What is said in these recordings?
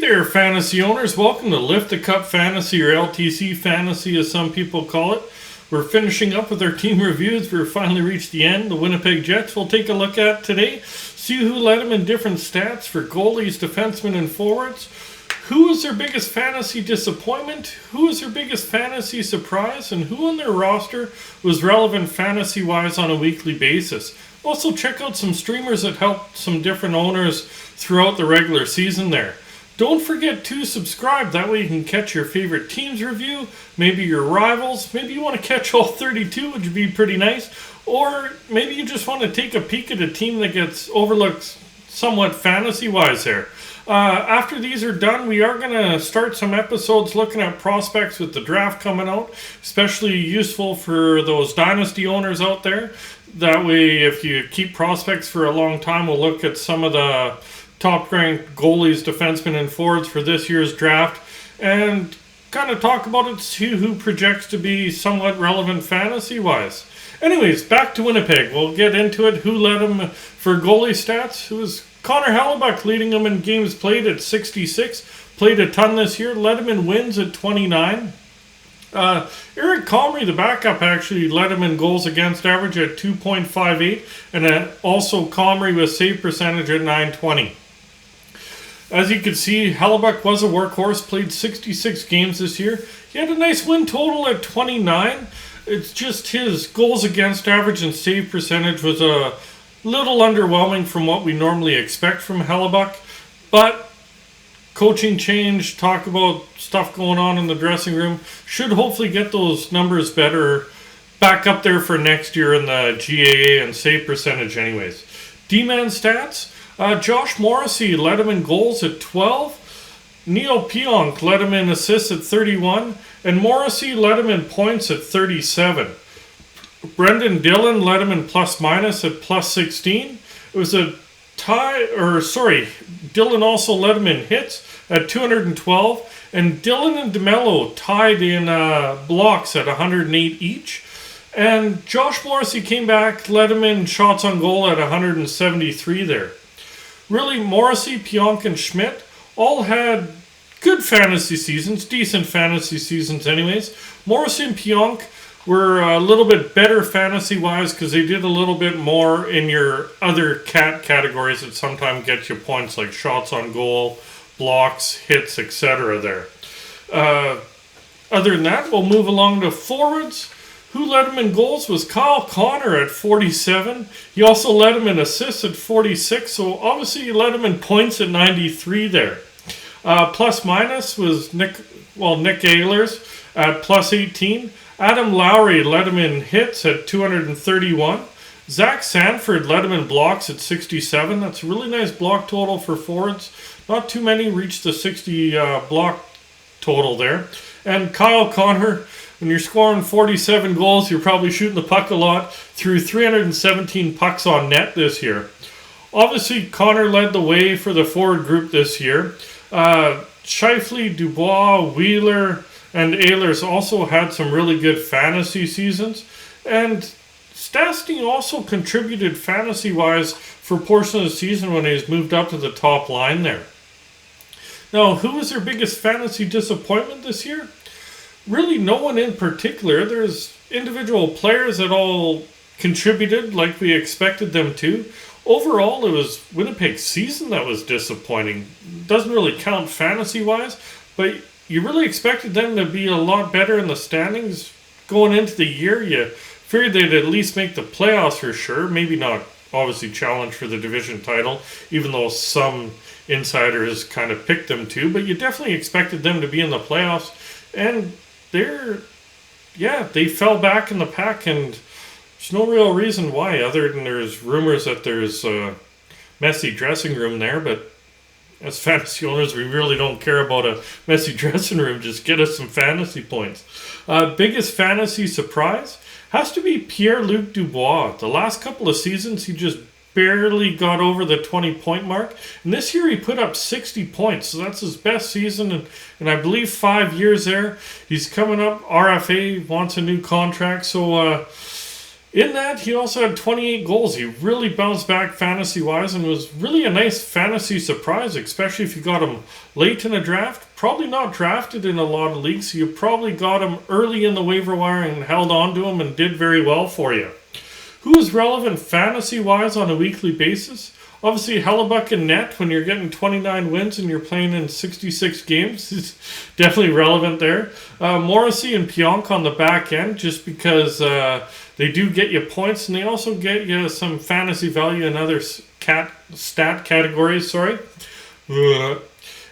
there, fantasy owners. Welcome to Lift the Cup Fantasy, or LTC Fantasy as some people call it. We're finishing up with our team reviews. We've finally reached the end. The Winnipeg Jets we'll take a look at today. See who led them in different stats for goalies, defensemen, and forwards. Who was their biggest fantasy disappointment? Who was their biggest fantasy surprise? And who on their roster was relevant fantasy-wise on a weekly basis? Also, check out some streamers that helped some different owners throughout the regular season there. Don't forget to subscribe. That way you can catch your favorite teams review, maybe your rivals. Maybe you want to catch all 32, which would be pretty nice. Or maybe you just want to take a peek at a team that gets overlooked somewhat fantasy-wise there. After these are done, we are going to start some episodes looking at prospects with the draft coming out, especially useful for those dynasty owners out there. That way, if you keep prospects for a long time, we'll look at some of the top-ranked goalies, defensemen, and forwards for this year's draft and kind of talk about it, see who projects to be somewhat relevant fantasy-wise. Anyways, back to Winnipeg. We'll get into it. Who led them for goalie stats? It was Connor Hellebuyck leading them in games played at 66. Played a ton this year. Led them in wins at 29. Eric Comrie, the backup, actually led him in goals against average at 2.58. And also Comrie with save percentage at 920. As you can see, Hellebuyck was a workhorse, played 66 games this year. He had a nice win total at 29. It's just his goals against average and save percentage was a little underwhelming from what we normally expect from Hellebuyck. But coaching change, talk about stuff going on in the dressing room, should hopefully get those numbers better back up there for next year in the GAA and save percentage anyways. D-man stats. Josh Morrissey led him in goals at 12. Neil Pionk led him in assists at 31. And Morrissey led him in points at 37. Brendan Dillon led him in plus-minus at plus 16. It was a Dillon also led him in hits at 212. And Dillon and DeMello tied in blocks at 108 each. And Josh Morrissey came back, led him in shots on goal at 173 there. Really, Morrissey, Pionk, and Schmidt all had good fantasy seasons, decent fantasy seasons anyways. Morrissey and Pionk were a little bit better fantasy-wise because they did a little bit more in your other categories that sometimes get you points like shots on goal, blocks, hits, etc. there. Other than that, we'll move along to forwards. Who led him in goals was Kyle Connor at 47. He also led him in assists at 46, so obviously he led him in points at 93 there. Plus-minus was Nick Ehlers at plus 18. Adam Lowry led him in hits at 231. Zach Sanford led him in blocks at 67. That's a really nice block total for forwards. Not too many reached the 60 block total there. And Kyle Connor, when you're scoring 47 goals, you're probably shooting the puck a lot, threw 317 pucks on net this year. Obviously, Connor led the way for the forward group this year. Scheifele, Dubois, Wheeler, and Ehlers also had some really good fantasy seasons. And Stastny also contributed fantasy-wise for a portion of the season when he's moved up to the top line there. Now, who was their biggest fantasy disappointment this year? Really no one in particular. There's individual players that all contributed like we expected them to. Overall, it was Winnipeg's season that was disappointing. Doesn't really count fantasy-wise, but you really expected them to be a lot better in the standings going into the year. You figured they'd at least make the playoffs for sure. Maybe not, obviously, challenge for the division title, even though some insiders kind of picked them to. But you definitely expected them to be in the playoffs. And they fell back in the pack, and there's no real reason why other than there's rumors that there's a messy dressing room there, but as fantasy owners, we really don't care about a messy dressing room. Just get us some fantasy points. Biggest fantasy surprise has to be Pierre-Luc Dubois. The last couple of seasons, he just barely got over the 20-point mark. And this year, he put up 60 points. So that's his best season in I believe, 5 years there. He's coming up. RFA wants a new contract. So In that, he also had 28 goals. He really bounced back fantasy-wise and was really a nice fantasy surprise, especially if you got him late in a draft. Probably not drafted in a lot of leagues, so you probably got him early in the waiver wire and held on to him and did very well for you. Who is relevant fantasy-wise on a weekly basis? Obviously, Hellebuck in net when you're getting 29 wins and you're playing in 66 games is definitely relevant there. Morrissey and Pionk on the back end just because they do get you points and they also get you some fantasy value in other stat categories.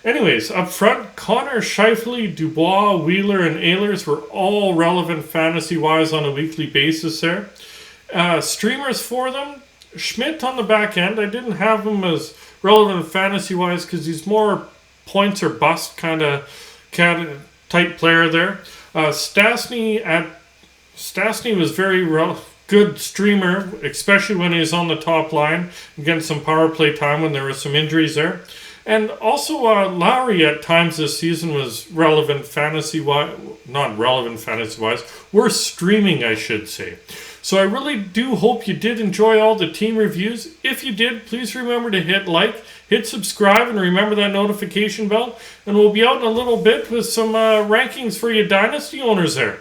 Anyways, up front, Connor, Scheifele, Dubois, Wheeler, and Ehlers were all relevant fantasy-wise on a weekly basis there. Streamers for them, Schmidt on the back end. I didn't have him as relevant fantasy-wise because he's more points or bust kind of type player there. Stastny was very good streamer, especially when he was on the top line and getting some power play time when there were some injuries there. And also Lowry at times this season was relevant fantasy-wise, not relevant fantasy-wise, worth streaming I should say. So I really do hope you did enjoy all the team reviews. If you did, please remember to hit like, hit subscribe, and remember that notification bell. And we'll be out in a little bit with some rankings for you dynasty owners there.